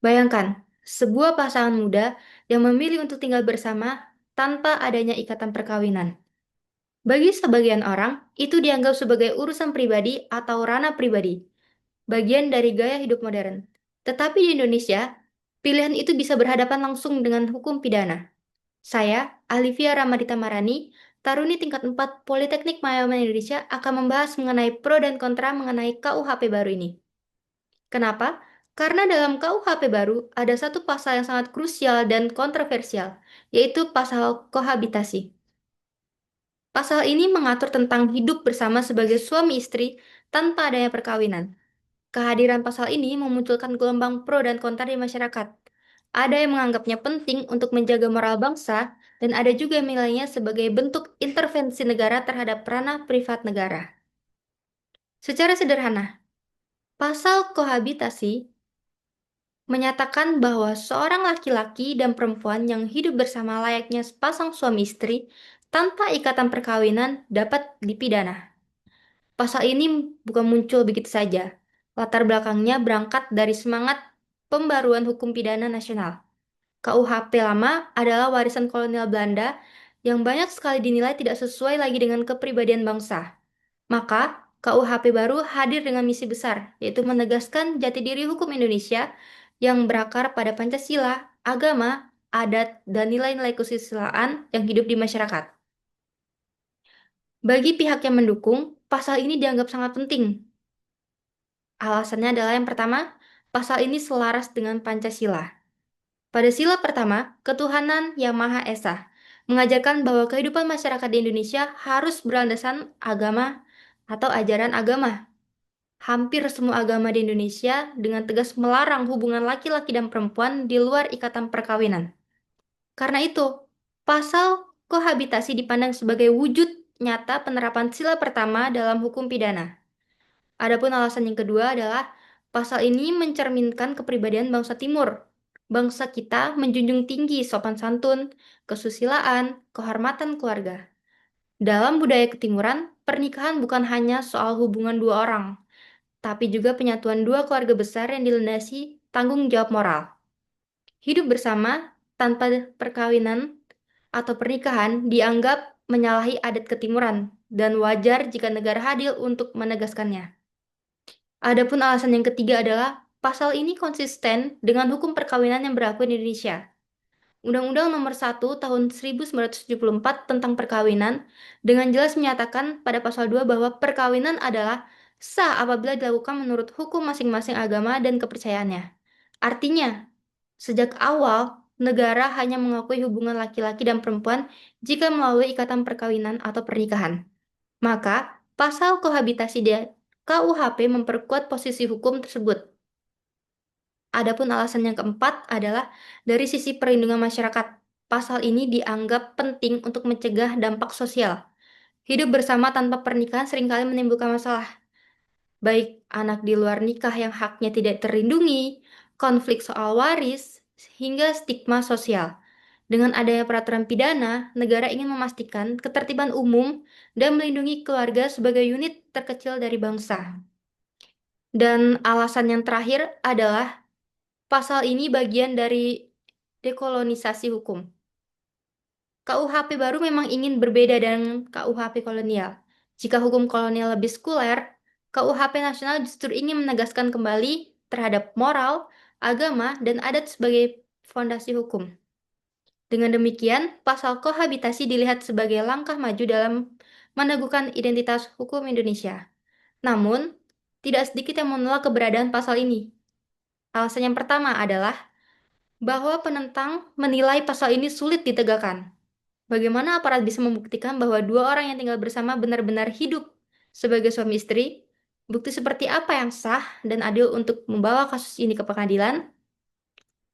Bayangkan, sebuah pasangan muda yang memilih untuk tinggal bersama tanpa adanya ikatan perkawinan. Bagi sebagian orang, itu dianggap sebagai urusan pribadi atau ranah pribadi, bagian dari gaya hidup modern. Tetapi di Indonesia, pilihan itu bisa berhadapan langsung dengan hukum pidana. Saya, Alivia Ramadita Marani, Taruni tingkat 4 Politeknik Mayaman Indonesia akan membahas mengenai pro dan kontra mengenai KUHP baru ini. Kenapa? Karena dalam KUHP baru ada satu pasal yang sangat krusial dan kontroversial, yaitu pasal kohabitasi. Pasal ini mengatur tentang hidup bersama sebagai suami istri tanpa adanya perkawinan. Kehadiran pasal ini memunculkan gelombang pro dan kontra di masyarakat. Ada yang menganggapnya penting untuk menjaga moral bangsa, dan ada juga yang menilainya sebagai bentuk intervensi negara terhadap ranah privat negara. Secara sederhana, pasal kohabitasi menyatakan bahwa seorang laki-laki dan perempuan yang hidup bersama layaknya sepasang suami istri tanpa ikatan perkawinan dapat dipidana. Pasal ini bukan muncul begitu saja. Latar belakangnya berangkat dari semangat pembaruan hukum pidana nasional. KUHP lama adalah warisan kolonial Belanda yang banyak sekali dinilai tidak sesuai lagi dengan kepribadian bangsa. Maka, KUHP baru hadir dengan misi besar, yaitu menegaskan jati diri hukum Indonesia yang berakar pada Pancasila, agama, adat, dan nilai-nilai kesusilaan yang hidup di masyarakat. Bagi pihak yang mendukung, pasal ini dianggap sangat penting. Alasannya adalah yang pertama, pasal ini selaras dengan Pancasila. Pada sila pertama, ketuhanan yang Maha Esa mengajarkan bahwa kehidupan masyarakat di Indonesia harus berlandasan agama atau ajaran agama. Hampir semua agama di Indonesia dengan tegas melarang hubungan laki-laki dan perempuan di luar ikatan perkawinan. Karena itu, pasal kohabitasi dipandang sebagai wujud nyata penerapan sila pertama dalam hukum pidana. Adapun alasan yang kedua adalah pasal ini mencerminkan kepribadian bangsa Timur. Bangsa kita menjunjung tinggi sopan santun, kesusilaan, kehormatan keluarga. Dalam budaya ketimuran, pernikahan bukan hanya soal hubungan dua orang, tapi juga penyatuan dua keluarga besar yang dilandasi tanggung jawab moral. Hidup bersama tanpa perkawinan atau pernikahan dianggap menyalahi adat ketimuran dan wajar jika negara hadir untuk menegaskannya. Adapun alasan yang ketiga adalah pasal ini konsisten dengan hukum perkawinan yang berlaku di Indonesia. Undang-Undang Nomor 1 Tahun 1974 tentang perkawinan dengan jelas menyatakan pada pasal 2 bahwa perkawinan adalah sah apabila dilakukan menurut hukum masing-masing agama dan kepercayaannya. Artinya, sejak awal negara hanya mengakui hubungan laki-laki dan perempuan jika melalui ikatan perkawinan atau pernikahan. Maka, pasal kohabitasi di KUHP memperkuat posisi hukum tersebut. Adapun alasan yang keempat adalah dari sisi perlindungan masyarakat. Pasal ini dianggap penting untuk mencegah dampak sosial. Hidup bersama tanpa pernikahan seringkali menimbulkan masalah, baik anak di luar nikah yang haknya tidak terlindungi, konflik soal waris, hingga stigma sosial. Dengan adanya peraturan pidana, negara ingin memastikan ketertiban umum dan melindungi keluarga sebagai unit terkecil dari bangsa. Dan alasan yang terakhir adalah pasal ini bagian dari dekolonisasi hukum. KUHP baru memang ingin berbeda dengan KUHP kolonial. Jika hukum kolonial lebih sekuler, KUHP nasional justru ingin menegaskan kembali terhadap moral, agama, dan adat sebagai fondasi hukum. Dengan demikian, pasal kohabitasi dilihat sebagai langkah maju dalam meneguhkan identitas hukum Indonesia. Namun, tidak sedikit yang menolak keberadaan pasal ini. Alasan yang pertama adalah bahwa penentang menilai pasal ini sulit ditegakkan. Bagaimana aparat bisa membuktikan bahwa dua orang yang tinggal bersama benar-benar hidup sebagai suami istri? Bukti seperti apa yang sah dan adil untuk membawa kasus ini ke pengadilan?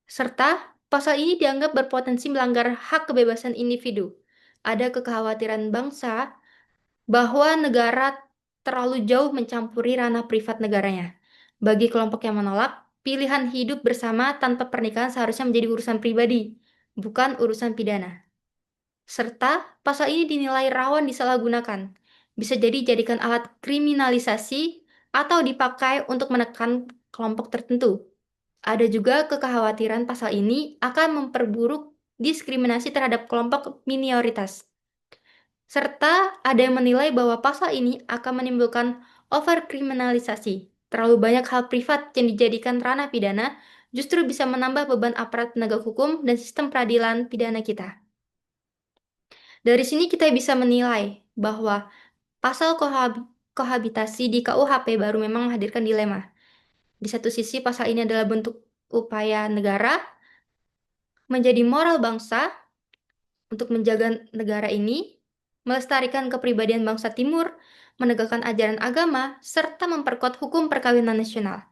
Serta, pasal ini dianggap berpotensi melanggar hak kebebasan individu. Ada kekhawatiran bangsa bahwa negara terlalu jauh mencampuri ranah privat negaranya. Bagi kelompok yang menolak, pilihan hidup bersama tanpa pernikahan seharusnya menjadi urusan pribadi, bukan urusan pidana. Serta, pasal ini dinilai rawan disalahgunakan. Bisa jadi dijadikan alat kriminalisasi atau dipakai untuk menekan kelompok tertentu. Ada juga kekhawatiran pasal ini akan memperburuk diskriminasi terhadap kelompok minoritas. Serta ada yang menilai bahwa pasal ini akan menimbulkan overkriminalisasi. Terlalu banyak hal privat yang dijadikan ranah pidana justru bisa menambah beban aparat penegak hukum dan sistem peradilan pidana kita. Dari sini kita bisa menilai bahwa pasal kohabitasi di KUHP baru memang menghadirkan dilema. Di satu sisi, pasal ini adalah bentuk upaya negara menjadi moral bangsa untuk menjaga negara ini, melestarikan kepribadian bangsa Timur, menegakkan ajaran agama, serta memperkuat hukum perkawinan nasional.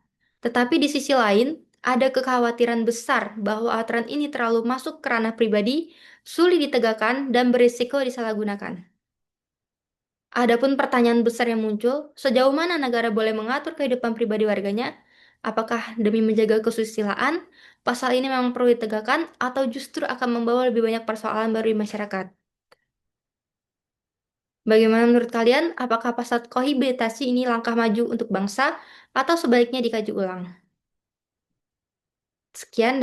Tetapi di sisi lain, ada kekhawatiran besar bahwa aturan ini terlalu masuk ke ranah pribadi, sulit ditegakkan, dan berisiko disalahgunakan. Adapun pertanyaan besar yang muncul, sejauh mana negara boleh mengatur kehidupan pribadi warganya? Apakah demi menjaga kesusilaan, pasal ini memang perlu ditegakkan atau justru akan membawa lebih banyak persoalan baru di masyarakat? Bagaimana menurut kalian? Apakah pasal kohabitasi ini langkah maju untuk bangsa atau sebaliknya dikaji ulang? Sekian dari